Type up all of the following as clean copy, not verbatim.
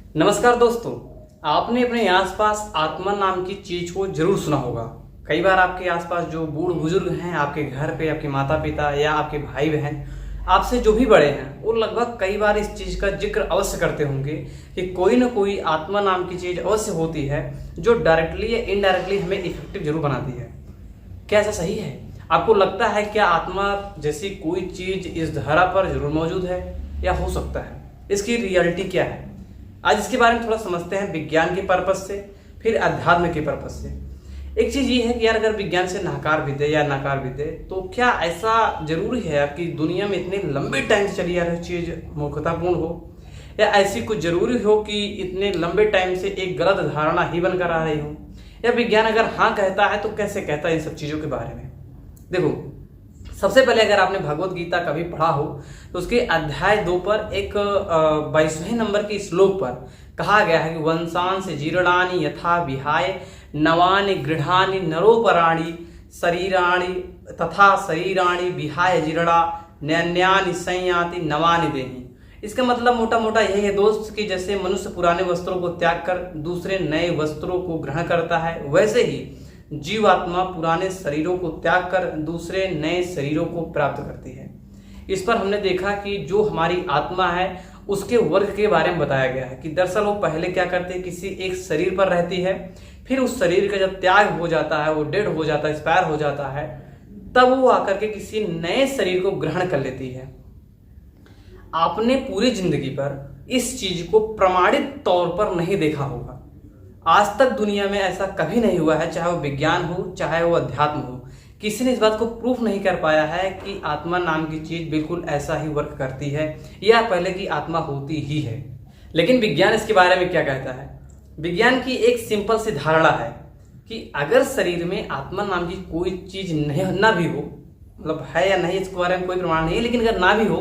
नमस्कार दोस्तों। आपने अपने आसपास आत्मा नाम की चीज को जरूर सुना होगा। कई बार आपके आसपास जो बूढ़ बुजुर्ग हैं, आपके घर पे आपके माता पिता या आपके भाई बहन, आपसे जो भी बड़े हैं, वो लगभग कई बार इस चीज का जिक्र अवश्य करते होंगे कि कोई ना कोई आत्मा नाम की चीज अवश्य होती है जो डायरेक्टली या इनडायरेक्टली हमें इफेक्टिव जरूर बनाती है। क्या ऐसा सही है? आपको लगता है क्या आत्मा जैसी कोई चीज इस धरा पर जरूर मौजूद है या हो सकता है? इसकी रियलिटी क्या है? आज इसके बारे में थोड़ा समझते हैं विज्ञान के पर्पज से, फिर अध्यात्म के पर्पज से। एक चीज ये है कि यार, अगर विज्ञान से नकार भी दे या नकार भी दे, तो क्या ऐसा जरूरी है आपकी दुनिया में इतने लंबे टाइम से चली आ रही चीज मूर्खतापूर्ण हो, या ऐसी कुछ जरूरी हो कि इतने लंबे टाइम से एक गलत धारणा ही बनकर आ रही हो? या विज्ञान अगर हाँ कहता है तो कैसे कहता है इन सब चीजों के बारे में? देखो, सबसे पहले अगर आपने भगवत गीता कभी पढ़ा हो तो उसके अध्याय 2 पर एक 22वें नंबर के श्लोक पर कहा गया है कि वंशांश जीर्णानि यथा विहाय नवानि गृहाणि नरोपराणि शरीराणि तथा शरीराणि विहाय जीर्णा नैन्यानि संयाति नवानि देहि। इसका मतलब मोटा मोटा यही है दोस्त कि जैसे मनुष्य पुराने वस्त्रों को त्याग कर दूसरे नए वस्त्रों को ग्रहण करता है, वैसे ही जीवात्मा पुराने शरीरों को त्याग कर दूसरे नए शरीरों को प्राप्त करती है। इस पर हमने देखा कि जो हमारी आत्मा है उसके वर्ग के बारे में बताया गया है कि दरअसल वो पहले क्या करती है, किसी एक शरीर पर रहती है, फिर उस शरीर का जब त्याग हो जाता है, वो डेड हो जाता है, एक्सपायर हो जाता है, तब वो आकर के किसी नए शरीर को ग्रहण कर लेती है। आपने पूरी जिंदगी पर इस चीज को प्रमाणित तौर पर नहीं देखा होगा। आज तक दुनिया में ऐसा कभी नहीं हुआ है, चाहे वो विज्ञान हो चाहे वो अध्यात्म हो, किसी ने इस बात को प्रूफ नहीं कर पाया है कि आत्मा नाम की चीज बिल्कुल ऐसा ही वर्क करती है या पहले की आत्मा होती ही है। लेकिन विज्ञान इसके बारे में क्या कहता है? विज्ञान की एक सिंपल सी धारणा है कि अगर शरीर में आत्मा नाम की कोई चीज नहीं ना भी हो, मतलब है या नहीं इसके बारे में कोई प्रमाण नहीं है, लेकिन अगर ना भी हो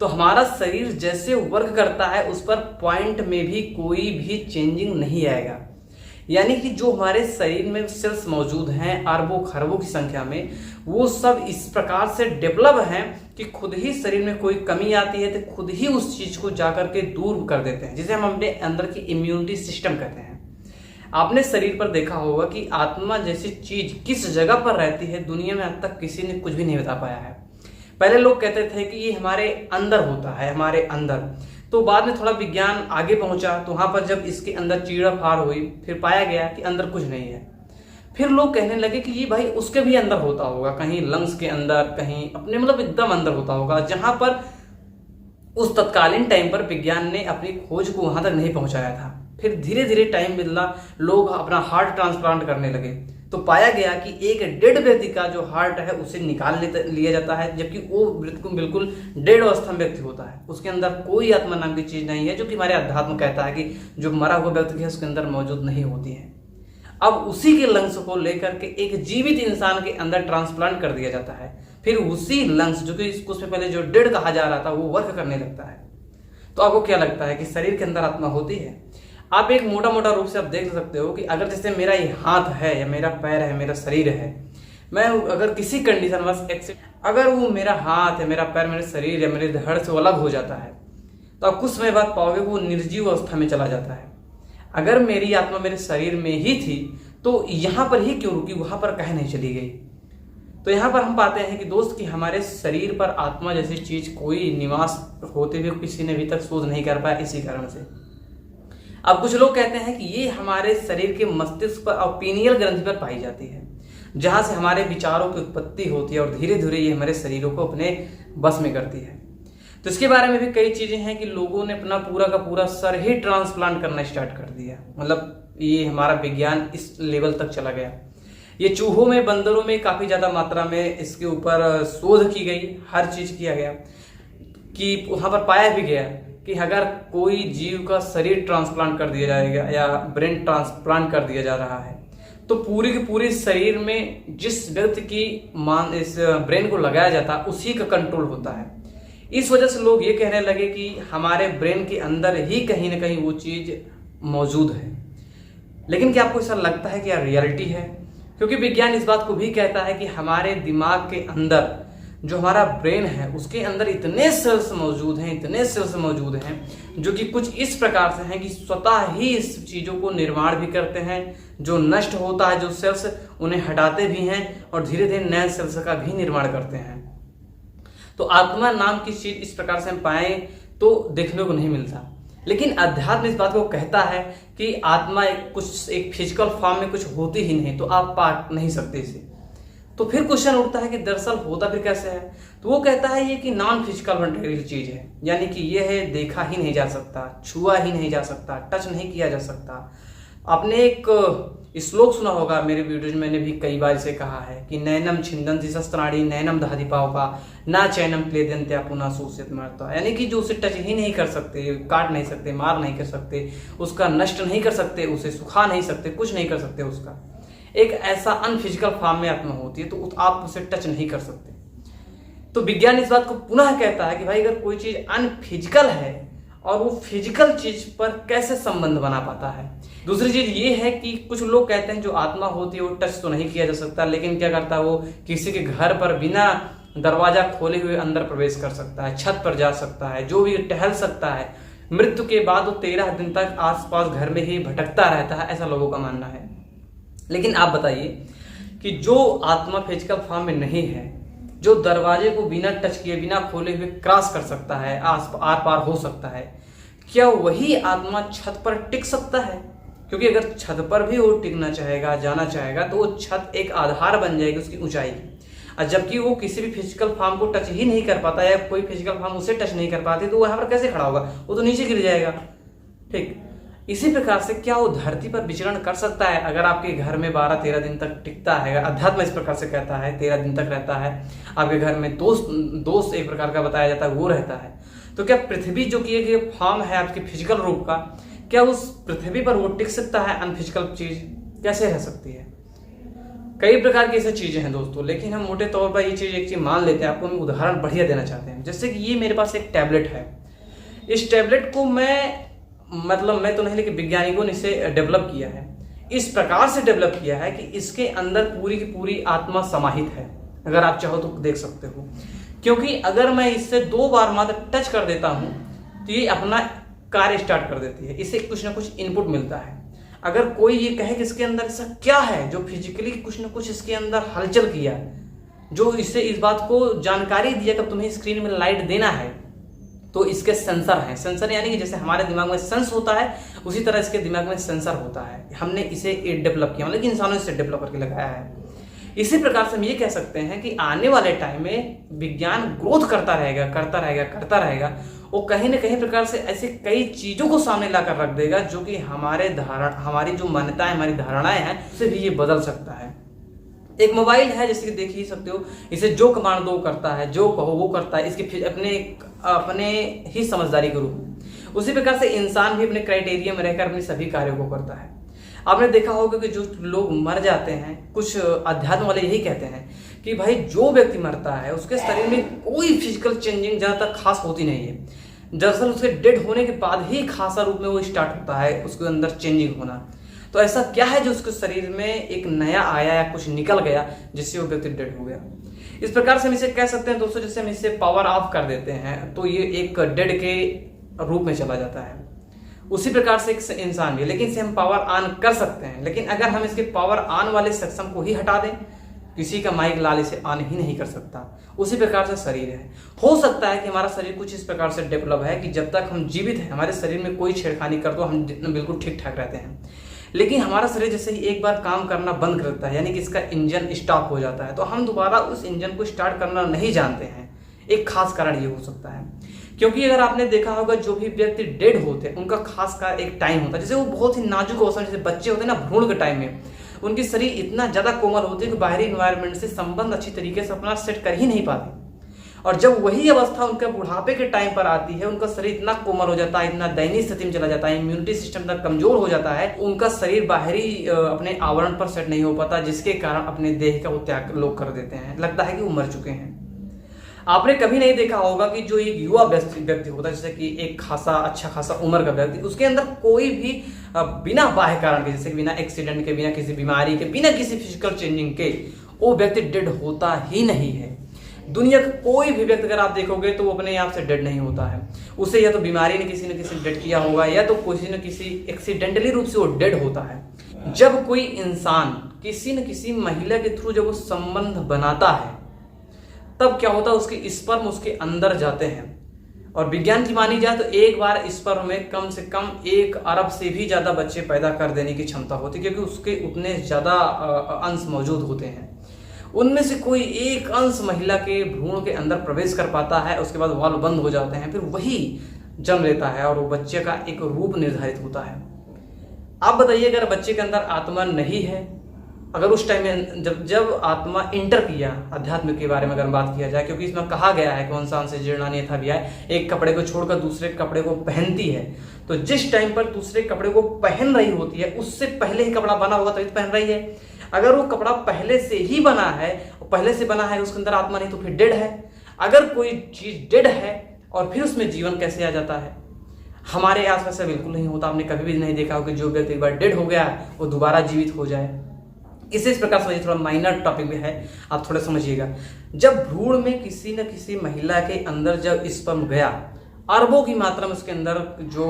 तो हमारा शरीर जैसे वर्क करता है उस पर पॉइंट में भी कोई भी चेंजिंग नहीं आएगा। यानी कि जो हमारे शरीर में सेल्स मौजूद हैं अरबों खरबों की संख्या में, वो सब इस प्रकार से डेवलप हैं कि खुद ही शरीर में कोई कमी आती है तो खुद ही उस चीज को जाकर के दूर कर देते हैं, जिसे हम अपने अंदर की इम्यूनिटी सिस्टम कहते हैं। आपने शरीर पर देखा होगा कि आत्मा जैसी चीज किस जगह पर रहती है, दुनिया में अब तक किसी ने कुछ भी नहीं बता पाया है। पहले लोग कहते थे कि ये हमारे अंदर होता है, हमारे अंदर। तो बाद में थोड़ा विज्ञान आगे पहुंचा तो वहां पर जब इसके अंदर चीड़ा फाड़ हुई, फिर पाया गया कि अंदर कुछ नहीं है। फिर लोग कहने लगे कि ये भाई उसके भी अंदर होता होगा, कहीं लंग्स के अंदर, कहीं अपने मतलब एकदम अंदर होता होगा, जहां पर उस तत्कालीन टाइम पर विज्ञान ने अपनी खोज को वहां तक नहीं पहुंचाया था। फिर धीरे धीरे टाइम मिलना, लोग अपना हार्ट ट्रांसप्लांट करने लगे तो पाया गया कि एक डेड व्यक्ति का जो हार्ट है उसे निकाल लिया जाता है, जबकि वो बिल्कुल डेड अवस्था में व्यक्ति होता है, उसके अंदर कोई आत्मा नाम की चीज नहीं है, जो कि हमारे अध्यात्म कहता है कि जो मरा हुआ व्यक्ति है उसके अंदर मौजूद नहीं होती है। अब उसी के लंग्स को लेकर के एक जीवित इंसान के अंदर ट्रांसप्लांट कर दिया जाता है, फिर उसी लंग्स जो कि उसमें पहले जो डेड कहा जा रहा था वो वर्क करने लगता है। तो आपको क्या लगता है कि शरीर के अंदर आत्मा होती है? आप एक मोटा मोटा रूप से आप देख सकते हो कि अगर जैसे मेरा ये हाथ है या मेरा पैर है, मेरा शरीर है, मैं अगर किसी कंडीशन बस अगर वो मेरा हाथ है, मेरा पैर, मेरे शरीर या मेरे धड़ से अलग हो जाता है तो आप कुछ समय बाद पाओगे वो निर्जीव अवस्था में चला जाता है। अगर मेरी आत्मा मेरे शरीर में ही थी तो यहाँ पर ही क्यों रुकी, वहां पर कहीं नहीं चली गई? तो यहाँ पर हम पाते हैं कि दोस्त कि हमारे शरीर पर आत्मा जैसी चीज कोई निवास होते हुए किसी ने अभी तक शोध नहीं कर पाया, इसी कारण से। अब कुछ लोग कहते हैं कि ये हमारे शरीर के मस्तिष्क पर और पीनियल ग्रंथि पर पाई जाती है, जहां से हमारे विचारों की उत्पत्ति होती है और धीरे धीरे ये हमारे शरीरों को अपने बस में करती है। तो इसके बारे में भी कई चीजें हैं कि लोगों ने अपना पूरा का पूरा सर ही ट्रांसप्लांट करना स्टार्ट कर दिया। मतलब ये हमारा विज्ञान इस लेवल तक चला गया। ये चूहों में, बंदरों में काफी ज्यादा मात्रा में इसके ऊपर शोध की गई, हर चीज किया गया कि वहां पर पाया भी गया कि अगर कोई जीव का शरीर ट्रांसप्लांट कर दिया जाएगा या ब्रेन ट्रांसप्लांट कर दिया जा रहा है तो पूरी के पूरी शरीर में जिस व्यक्ति की इस ब्रेन को लगाया जाता है उसी का कंट्रोल होता है। इस वजह से लोग ये कहने लगे कि हमारे ब्रेन के अंदर ही कहीं ना कहीं वो चीज मौजूद है। लेकिन क्या आपको ऐसा लगता है कि यह रियलिटी है? क्योंकि विज्ञान इस बात को भी कहता है कि हमारे दिमाग के अंदर जो हमारा ब्रेन है उसके अंदर इतने सेल्स मौजूद हैं, इतने सेल्स मौजूद हैं जो कि कुछ इस प्रकार से हैं कि स्वतः ही इस चीज़ों को निर्माण भी करते हैं। जो नष्ट होता है जो सेल्स उन्हें हटाते भी हैं और धीरे धीरे नए सेल्स का भी निर्माण करते हैं। तो आत्मा नाम की चीज इस प्रकार से हम पाए तो देखने को नहीं मिलता, लेकिन अध्यात्म इस बात को कहता है कि आत्मा एक फिजिकल फॉर्म में कुछ होती ही नहीं, तो आप पा नहीं सकते इसे। तो फिर क्वेश्चन उठता है कि दरअसल होता फिर कैसे है। तो वो कहता है ये कि नॉन फिजिकल मटेरियल चीज है, यानी कि ये है देखा ही नहीं जा सकता, छुआ ही नहीं जा सकता, टच नहीं किया जा सकता। आपने एक श्लोक सुना होगा, मेरे वीडियोज में मैंने भी कई बार इसे कहा है कि नैनम छिंदन्ति शस्त्राणि नैनम दहति पावका ना चैनम क्लेदन्त्या पुनः सूचित मरता, यानी कि जो उसे टच ही नहीं कर सकते, काट नहीं सकते, मार नहीं कर सकते, उसका नष्ट नहीं कर सकते, उसे सुखा नहीं सकते, कुछ नहीं कर सकते, उसका एक ऐसा अनफिजिकल फॉर्म में आत्मा होती है, तो आप उसे टच नहीं कर सकते। तो विज्ञान इस बात को पुनः कहता है कि भाई अगर कोई चीज अनफिजिकल है और वो फिजिकल चीज पर कैसे संबंध बना पाता है। दूसरी चीज ये है कि कुछ लोग कहते हैं जो आत्मा होती है वो टच तो नहीं किया जा सकता, लेकिन क्या करता है वो किसी के घर पर बिना दरवाजा खोले हुए अंदर प्रवेश कर सकता है, छत पर जा सकता है, जो भी टहल सकता है। मृत्यु के बाद वो 13 दिन तक आसपास घर में ही भटकता रहता है, ऐसा लोगों का मानना है। लेकिन आप बताइए कि जो आत्मा फिजिकल फॉर्म में नहीं है, जो दरवाजे को बिना टच किए बिना खोले हुए क्रॉस कर सकता है, आर पार हो सकता है, क्या वही आत्मा छत पर टिक सकता है? क्योंकि अगर छत पर भी वो टिकना चाहेगा, जाना चाहेगा, तो वो छत एक आधार बन जाएगी उसकी ऊंचाई की। और जबकि वो किसी भी फिजिकल फॉर्म को टच ही नहीं कर पाता या कोई फिजिकल फॉर्म उसे टच नहीं कर पाती, तो वहां पर कैसे खड़ा होगा? वो तो नीचे गिर जाएगा। ठीक इसी प्रकार से क्या वो धरती पर विचरण कर सकता है? अगर आपके घर में 12-13 दिन तक टिकता है, अध्यात्म इस प्रकार से कहता है 13 दिन तक रहता है, आपके घर में दोस्त एक प्रकार का बताया जाता है वो रहता है, तो क्या पृथ्वी जो कि एक फॉर्म है आपके फिजिकल रूप का, क्या उस पृथ्वी पर वो टिक सकता है? अनफिजिकल चीज कैसे रह सकती है? कई प्रकार की ऐसी चीजें हैं दोस्तों, लेकिन हम मोटे तौर पर ये चीज एक चीज मान लेते हैं। आपको हम उदाहरण बढ़िया देना चाहते हैं। जैसे कि ये मेरे पास एक टैबलेट है, इस टैबलेट को मैं तो नहीं, लेकिन वैज्ञानिकों ने इसे डेवलप किया है, इस प्रकार से डेवलप किया है कि इसके अंदर पूरी की पूरी आत्मा समाहित है। अगर आप चाहो तो देख सकते हो, क्योंकि अगर मैं इससे 2 बार मात्र टच कर देता हूं तो ये अपना कार्य स्टार्ट कर देती है, इसे कुछ ना कुछ इनपुट मिलता है। अगर कोई ये कहे कि इसके अंदर ऐसा क्या है जो फिजिकली कुछ ना कुछ इसके अंदर हलचल किया, जो इससे इस बात को जानकारी दिया कि तुम्हें स्क्रीन में लाइट देना है, तो इसके सेंसर हैं। सेंसर यानी कि जैसे हमारे दिमाग में सेंस होता है, उसी तरह इसके दिमाग में सेंसर होता है। हमने इसे डेवलप किया, मतलब इंसानों ने इसे डेवलप करके लगाया है। इसी प्रकार से हम ये कह सकते हैं कि आने वाले टाइम में विज्ञान ग्रोथ करता रहेगा, वो कहीं ना कहीं प्रकार से ऐसे कई चीजों को सामने लाकर रख देगा जो कि हमारी जो मान्यताएं, हमारी धारणाएं हैं, उससे भी ये बदल सकता है। एक मोबाइल है, जैसे कि देख ही सकते हो, इसे जो कमांड दो करता है, जो कहो वो करता है, इसके अपने ही समझदारी के रूप में। उसी प्रकार से इंसान भी अपने क्राइटेरिया में रहकर अपने सभी कार्यों को करता है। आपने देखा होगा कि जो लोग मर जाते हैं, कुछ अध्यात्म वाले यही कहते हैं कि भाई जो व्यक्ति मरता है उसके शरीर में कोई फिजिकल चेंजिंग ज्यादातर खास होती नहीं है। दरअसल उसके डेड होने के बाद ही खासा रूप में वो स्टार्ट होता है, उसके अंदर चेंजिंग होना। तो ऐसा क्या है जो उसके शरीर में एक नया आया या कुछ निकल गया जिससे वो व्यक्ति डेड हो गया? इस प्रकार से हम इसे कह सकते हैं दोस्तों, जैसे हम इसे पावर ऑफ कर देते हैं तो ये एक डेड के रूप में चला जाता है। उसी प्रकार से एक इंसान भी, लेकिन इसे हम पावर ऑन कर सकते हैं। लेकिन अगर हम इसके पावर ऑन वाले सक्षम को ही हटा दें, किसी का माइक लाल इसे ऑन ही नहीं कर सकता। उसी प्रकार से शरीर है। हो सकता है कि हमारा शरीर कुछ इस प्रकार से डेवलप है कि जब तक हम जीवित हैं, हमारे शरीर में कोई छेड़खानी कर दो, हम बिल्कुल ठीक ठाक रहते हैं। लेकिन हमारा शरीर जैसे ही एक बार काम करना बंद करता है, यानी कि इसका इंजन स्टॉप हो जाता है, तो हम दोबारा उस इंजन को स्टार्ट करना नहीं जानते हैं। एक खास कारण ये हो सकता है, क्योंकि अगर आपने देखा होगा जो भी व्यक्ति डेड होते हैं उनका खास का एक टाइम होता है, जैसे वो बहुत ही नाजुक अवस्था, जैसे बच्चे होते हैं ना, भ्रूण के टाइम में उनकी शरीर इतना ज्यादा कोमल होती है कि बाहरी इन्वायरमेंट से संबंध अच्छी तरीके से अपना सेट कर ही नहीं पाते। और जब वही अवस्था उनके बुढ़ापे के टाइम पर आती है, उनका शरीर इतना कोमल हो जाता है, इतना दयनीय स्थिति में चला जाता है, इम्यूनिटी सिस्टम तक कमजोर हो जाता है, उनका शरीर बाहरी अपने आवरण पर सेट नहीं हो पाता, जिसके कारण अपने देह का वो त्याग लोग कर देते हैं। लगता है कि वो मर चुके हैं। आपने कभी नहीं देखा होगा कि जो एक युवा व्यक्ति होता है, जैसे कि एक अच्छा खासा उम्र का व्यक्ति, उसके अंदर कोई भी बिना बाह्य कारण के, जैसे बिना एक्सीडेंट के, बिना किसी बीमारी के, बिना किसी फिजिकल चेंजिंग के, वो व्यक्ति डेड होता ही नहीं है। दुनिया का कोई भी व्यक्ति अगर आप देखोगे तो वो अपने आप से डेड नहीं होता है। उसे या तो बीमारी ने किसी न किसी डेड किया होगा या तो किसी न किसी एक्सीडेंटली रूप से वो डेड होता है। जब कोई इंसान किसी न किसी महिला के थ्रू जब वो संबंध बनाता है तब क्या होता है, उसके स्पर्म उसके अंदर जाते हैं और विज्ञान की मानी जाए तो एक बार स्पर्म में कम से कम 1 अरब से भी ज्यादा बच्चे पैदा कर देने की क्षमता होती है, क्योंकि उसके उतने ज्यादा अंश मौजूद होते हैं। उनमें से कोई एक अंश महिला के भ्रूण के अंदर प्रवेश कर पाता है, उसके बाद वाल्व बंद हो जाते हैं, फिर वही जन्म लेता है और वो बच्चे का एक रूप निर्धारित होता है। आप बताइए, अगर बच्चे के अंदर आत्मा नहीं है, अगर उस टाइम में जब आत्मा इंटर किया, अध्यात्म के बारे में अगर बात किया जाए, क्योंकि इसमें कहा गया है कौन सा अंश जीर्णानि यथा व्यय, एक कपड़े को छोड़कर दूसरे कपड़े को पहनती है, तो जिस टाइम पर दूसरे कपड़े को पहन रही होती है उससे पहले ही कपड़ा बना होगा तभी तो पहन रही है। अगर वो कपड़ा पहले से ही बना है, पहले से बना है, उसके अंदर आत्मा नहीं तो फिर डेड है। अगर कोई चीज डेड है और फिर उसमें जीवन कैसे आ जाता है? हमारे आसपास से बिल्कुल नहीं होता। आपने कभी भी नहीं देखा हो कि जो व्यक्ति एक बार डेड हो गया वो दोबारा जीवित हो जाए। इस प्रकार समझिए, थोड़ा माइनर टॉपिक भी है, आप थोड़ा समझिएगा। जब भ्रूण में किसी न किसी महिला के अंदर जब स्पर्म गया, अरबों की मात्रा में उसके अंदर जो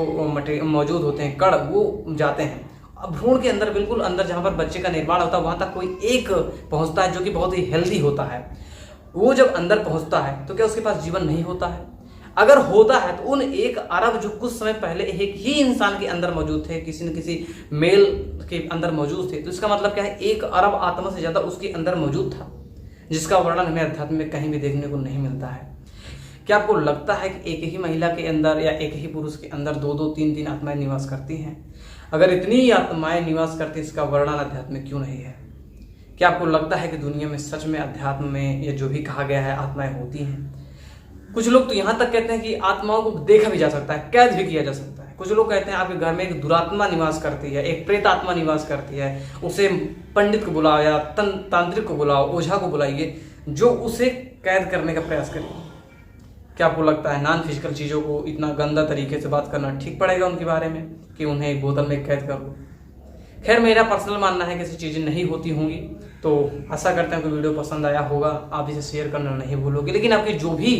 मौजूद होते हैं कण वो जाते हैं। अब भ्रूण के अंदर बिल्कुल अंदर जहां पर बच्चे का निर्माण होता है वहां तक कोई एक पहुंचता है जो कि बहुत ही हेल्दी होता है। वो जब अंदर पहुंचता है तो क्या उसके पास जीवन नहीं होता है? अगर होता है तो उन 1 अरब जो कुछ समय पहले एक ही इंसान के अंदर मौजूद थे, किसी न किसी मेल के अंदर मौजूद थे, तो इसका मतलब क्या है, 1 अरब आत्मा से ज्यादा उसके अंदर मौजूद था, जिसका वर्णन हमें अध्यात्म में कहीं भी देखने को नहीं मिलता है। क्या आपको लगता है कि एक ही महिला के अंदर या एक ही पुरुष के अंदर 2-2, 3-3 आत्माएं निवास करती हैं? अगर इतनी ही आत्माएं निवास करती हैं, इसका वर्णन अध्यात्म में क्यों नहीं है? क्या आपको लगता है कि दुनिया में सच में अध्यात्म में या जो भी कहा गया है आत्माएं होती हैं? कुछ लोग तो यहां तक कहते हैं कि आत्माओं को देखा भी जा सकता है, कैद भी किया जा सकता है। कुछ लोग कहते हैं आपके घर में एक दुरात्मा निवास करती है, एक प्रेत आत्मा निवास करती है, उसे पंडित को बुलाओ या तांत्रिक को बुलाओ, ओझा को बुलाइए, जो उसे कैद करने का प्रयास करिए। क्या आपको लगता है नॉन फिजिकल चीज़ों को इतना गंदा तरीके से बात करना ठीक पड़ेगा उनके बारे में कि उन्हें एक बोतल में कैद कर लो? खैर, मेरा पर्सनल मानना है कि ऐसी चीज़ें नहीं होती होंगी। तो आशा करते हैं कि वीडियो पसंद आया होगा, आप इसे शेयर करना नहीं भूलोगे। लेकिन आपकी जो भी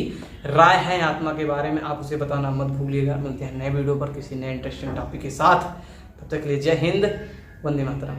राय है आत्मा के बारे में आप उसे बताना मत भूलिएगा। मिलते हैं नए वीडियो पर किसी नए इंटरेस्टिंग टॉपिक के साथ। तब तक के लिए जय हिंद, वंदे मातरम।